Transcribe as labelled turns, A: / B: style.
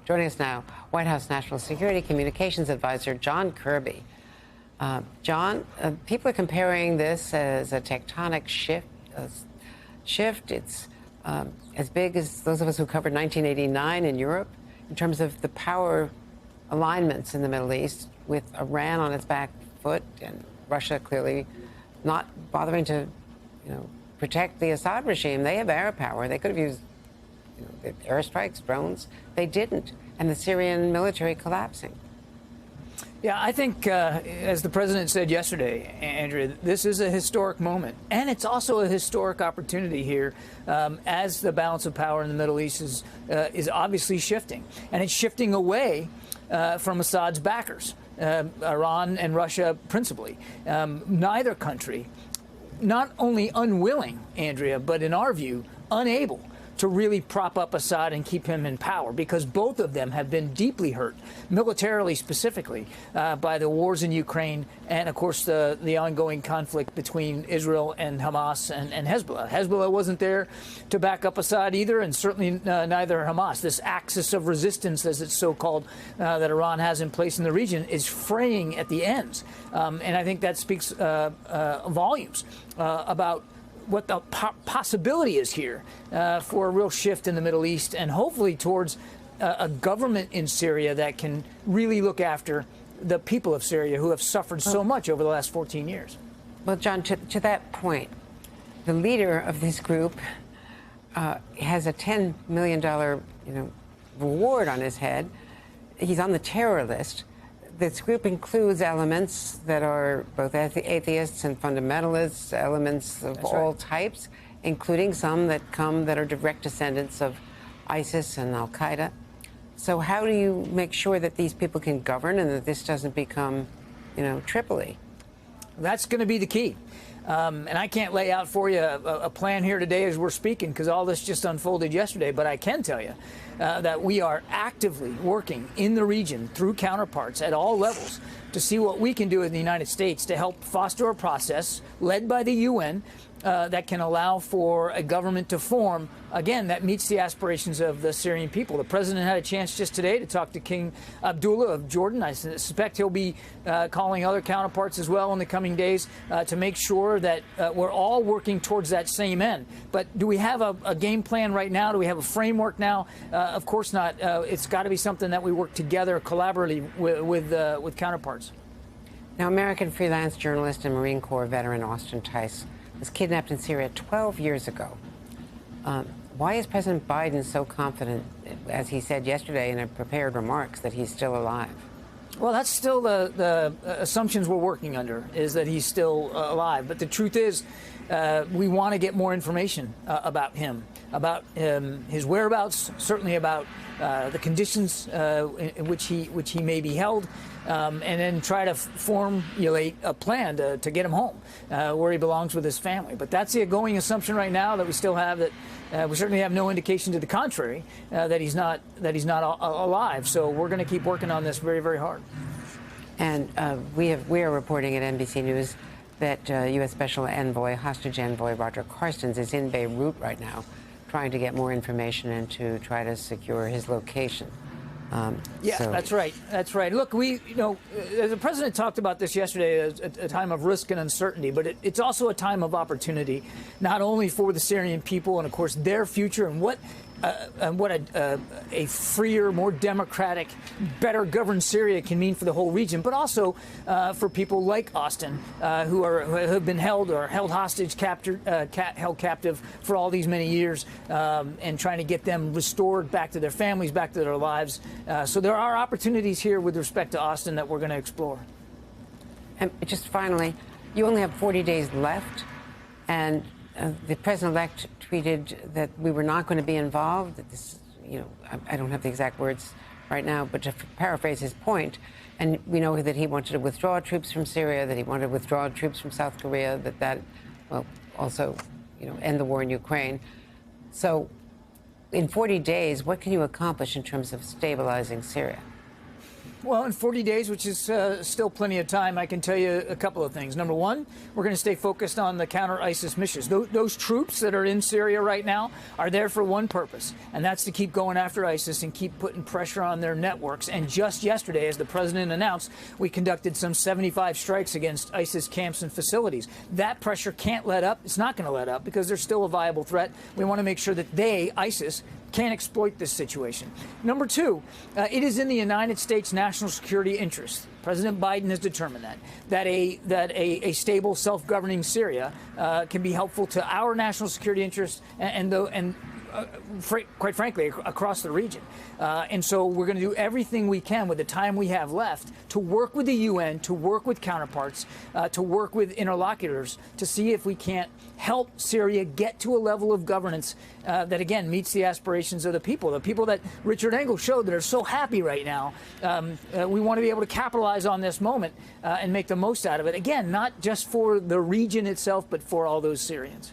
A: Joining us now, White House National Security Communications Advisor John Kirby. John, people are comparing this as a tectonic shift. It's as big as those of us who covered 1989 in Europe in terms of the power alignments in the Middle East, with Iran on its back foot and Russia clearly not bothering to, protect the Assad regime. They have air power. They could have used airstrikes, drones. They didn't. And the Syrian military collapsing.
B: Yeah, I think, as the president said yesterday, Andrea, this is a historic moment. And it's also a historic opportunity here as the balance of power in the Middle East is obviously shifting. And it's shifting away from Assad's backers, Iran and Russia principally. Neither country, not only unwilling, Andrea, but in our view, unable to really prop up Assad and keep him in power, because both of them have been deeply hurt, militarily specifically, by the wars in Ukraine and, of course, the ongoing conflict between Israel and Hamas and Hezbollah. Hezbollah wasn't there to back up Assad either, and certainly neither Hamas. This axis of resistance, as it's so called, that Iran has in place in the region is fraying at the ends. And I think that speaks volumes about what the possibility is here for a real shift in the Middle East, and hopefully towards a government in Syria that can really look after the people of Syria who have suffered so much over the last 14 years.
A: Well, John, to that point, the leader of this group has a $10 million reward on his head. He's on the terror list. This group includes elements that are both atheists and fundamentalists, elements of all types, including some that are direct descendants of ISIS and al-Qaeda. So how do you make sure that these people can govern and that this doesn't become, Tripoli?
B: That's going to be the key. And I can't lay out for you a plan here today as we're speaking, because all this just unfolded yesterday. But I can tell you that we are actively working in the region through counterparts at all levels to see what we can do in the United States to help foster a process led by the UN that can allow for a government to form, again, that meets the aspirations of the Syrian people. The president had a chance just today to talk to King Abdullah of Jordan. I suspect he'll be calling other counterparts as well in the coming days to make sure that we're all working towards that same end. But do we have a game plan right now? Do we have a framework now? Of course not. It's got to be something that we work together collaboratively with counterparts.
A: Now, American freelance journalist and Marine Corps veteran Austin Tice was kidnapped in Syria 12 years ago. Why is President Biden so confident, as he said yesterday in a prepared remarks, that he's still alive?
B: Well, that's still the assumptions we're working under, is that he's still alive. But the truth is, we want to get more information about him, about his whereabouts, certainly about the conditions in which he may be held, and then try to formulate a plan to get him home where he belongs with his family. But that's the going assumption right now, that we still have, that we certainly have no indication to the contrary, that he's not alive. So we're going to keep working on this very, very hard.
A: And we are reporting at NBC News that U.S. Special Envoy, hostage envoy Roger Carstens is in Beirut right now, trying to get more information and to try to secure his location.
B: That's right. That's right. Look, the president talked about this yesterday as a time of risk and uncertainty, but it's also a time of opportunity, not only for the Syrian people and, of course, their future and what a freer, more democratic, better governed Syria can mean for the whole region, but also for people like Austin, who have been held hostage, held captive for all these many years, and trying to get them restored back to their families, back to their lives. So there are opportunities here with respect to Austin that we're going to explore.
A: And just finally, you only have 40 days left, and the president-elect tweeted that we were not going to be involved. That this, I don't have the exact words right now, but to paraphrase his point, and we know that he wanted to withdraw troops from Syria, that he wanted to withdraw troops from South Korea, also, end the war in Ukraine. So, in 40 days, what can you accomplish in terms of stabilizing Syria?
B: Well, in 40 days, which is still plenty of time, I can tell you a couple of things. Number one, we're going to stay focused on the counter-ISIS missions. Those troops that are in Syria right now are there for one purpose, and that's to keep going after ISIS and keep putting pressure on their networks. And just yesterday, as the president announced, we conducted some 75 strikes against ISIS camps and facilities. That pressure can't let up. It's not going to let up because they're still a viable threat. We want to make sure that they, ISIS, can't exploit this situation. Number two, it is in the United States national security interest. President Biden has determined that a stable, self-governing Syria can be helpful to our national security interests and quite frankly, across the region. And so we're going to do everything we can with the time we have left to work with the UN, to work with counterparts, to work with interlocutors to see if we can't help Syria get to a level of governance that, again, meets the aspirations of the people that Richard Engel showed that are so happy right now. We want to be able to capitalize on this moment and make the most out of it. Again, not just for the region itself, but for all those Syrians.